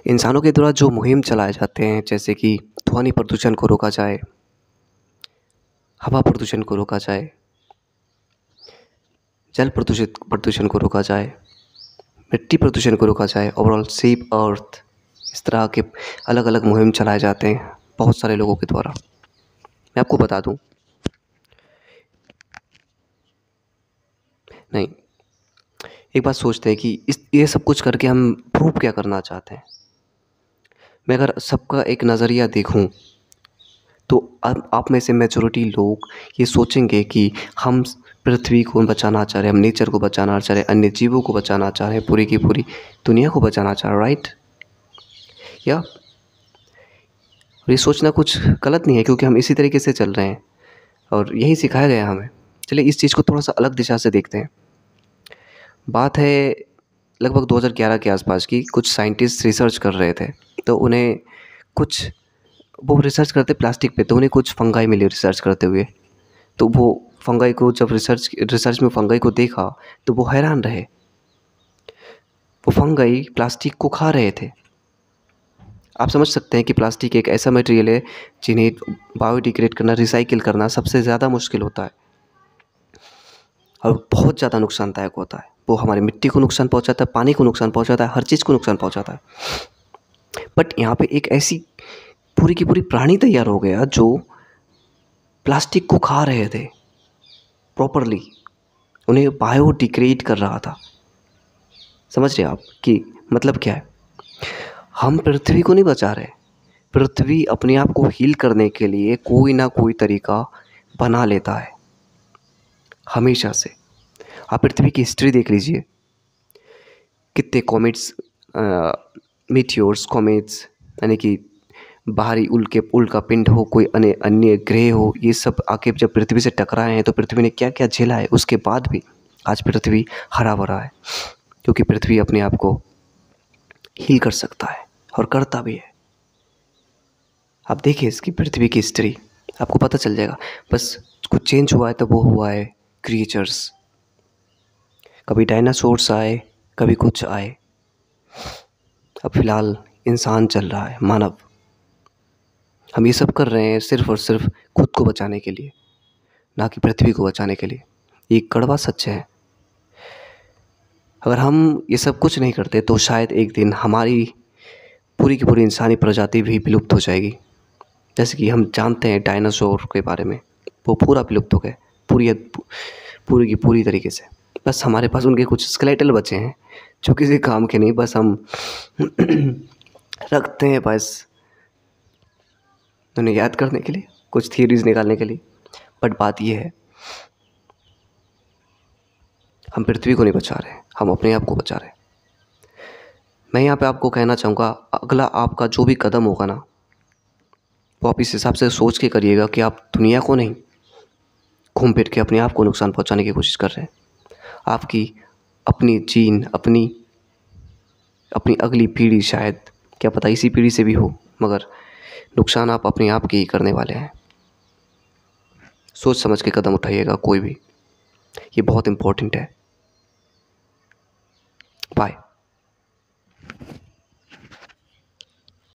इंसानों के द्वारा जो मुहिम चलाए जाते हैं, जैसे कि ध्वनि प्रदूषण को रोका जाए, हवा प्रदूषण को रोका जाए, जल प्रदूषण को रोका जाए, मिट्टी प्रदूषण को रोका जाए, ओवरऑल सेव अर्थ, इस तरह के अलग अलग मुहिम चलाए जाते हैं बहुत सारे लोगों के द्वारा। मैं आपको बता दूं, नहीं, एक बात सोचते हैं कि ये सब कुछ करके हम प्रूव क्या करना चाहते हैं। मैं अगर सबका एक नज़रिया देखूं तो आप में से मेजॉरिटी लोग ये सोचेंगे कि हम पृथ्वी को बचाना चाह रहे हैं, हम नेचर को बचाना चाह रहे हैं, अन्य जीवों को बचाना चाह रहे हैं, पूरी की पूरी दुनिया को बचाना चाह रहे हैं, राइट? या ये सोचना कुछ गलत नहीं है, क्योंकि हम इसी तरीके से चल रहे हैं और यही सिखाया गया हमें। चलिए इस चीज़ को थोड़ा सा अलग दिशा से देखते हैं। बात है लगभग 2011 के आसपास की। कुछ साइंटिस्ट रिसर्च कर रहे थे, तो उन्हें कुछ वो रिसर्च करते प्लास्टिक पे, तो उन्हें कुछ फंगाई मिली रिसर्च करते हुए। तो वो फंगाई को जब रिसर्च में फंगाई को देखा तो वो हैरान रहे। वो फंगाई प्लास्टिक को खा रहे थे। आप समझ सकते हैं कि प्लास्टिक एक ऐसा मटेरियल है जिन्हें बायोडिग्रेड करना, रिसाइकिल करना सबसे ज़्यादा मुश्किल होता है और बहुत ज़्यादा नुकसानदायक होता है। वो हमारी मिट्टी को नुकसान पहुंचाता है, पानी को नुकसान पहुंचाता है, हर चीज़ को नुकसान पहुंचाता है। बट यहाँ पे एक ऐसी पूरी की पूरी प्राणी तैयार हो गया जो प्लास्टिक को खा रहे थे प्रॉपरली, उन्हें बायोडिग्रेड कर रहा था। समझ रहे आप कि मतलब क्या है? हम पृथ्वी को नहीं बचा रहे। पृथ्वी अपने आप को हील करने के लिए कोई ना कोई तरीका बना लेता है हमेशा से। आप पृथ्वी की हिस्ट्री देख लीजिए, कितने कॉमेट्स, मीटियोर्स, कॉमेट्स, यानी कि बाहरी उल्का पिंड हो, कोई अन्य ग्रह हो, ये सब आके जब पृथ्वी से टकराए हैं तो पृथ्वी ने क्या क्या झेला है। उसके बाद भी आज पृथ्वी हरा भरा है, क्योंकि पृथ्वी अपने आप को हील कर सकता है और करता भी है। आप देखिए इसकी पृथ्वी की हिस्ट्री, आपको पता चल जाएगा। बस कुछ चेंज हुआ है तो वो हुआ है क्रिएचर्स। कभी डायनासोर्स आए, कभी कुछ आए, अब फिलहाल इंसान चल रहा है, मानव। हम ये सब कर रहे हैं सिर्फ और सिर्फ खुद को बचाने के लिए, ना कि पृथ्वी को बचाने के लिए। ये कड़वा सच है। अगर हम ये सब कुछ नहीं करते तो शायद एक दिन हमारी पूरी की पूरी इंसानी प्रजाति भी विलुप्त हो जाएगी। जैसे कि हम जानते हैं डायनासोर के बारे में, वो पूरा विलुप्त हो गए, पूरी की पूरी तरीके से। बस हमारे पास उनके कुछ स्केलेटल बचे हैं जो किसी काम के नहीं, बस हम रखते हैं बस उन्हें याद करने के लिए, कुछ थियरीज निकालने के लिए। बट बात यह है, हम पृथ्वी को नहीं बचा रहे, हम अपने आप को बचा रहे हैं। मैं यहाँ पे आपको कहना चाहूँगा, अगला आपका जो भी कदम होगा ना, वो आप इस हिसाब से सोच के करिएगा कि आप दुनिया को नहीं, घूम फिर के अपने आप को नुकसान पहुँचाने की कोशिश कर रहे हैं। आपकी अपनी जीन, अपनी अगली पीढ़ी, शायद क्या पता इसी पीढ़ी से भी हो, मगर नुकसान आप अपने आप के ही करने वाले हैं। सोच समझ के कदम उठाइएगा कोई भी, ये बहुत इम्पोर्टेंट है। बाय।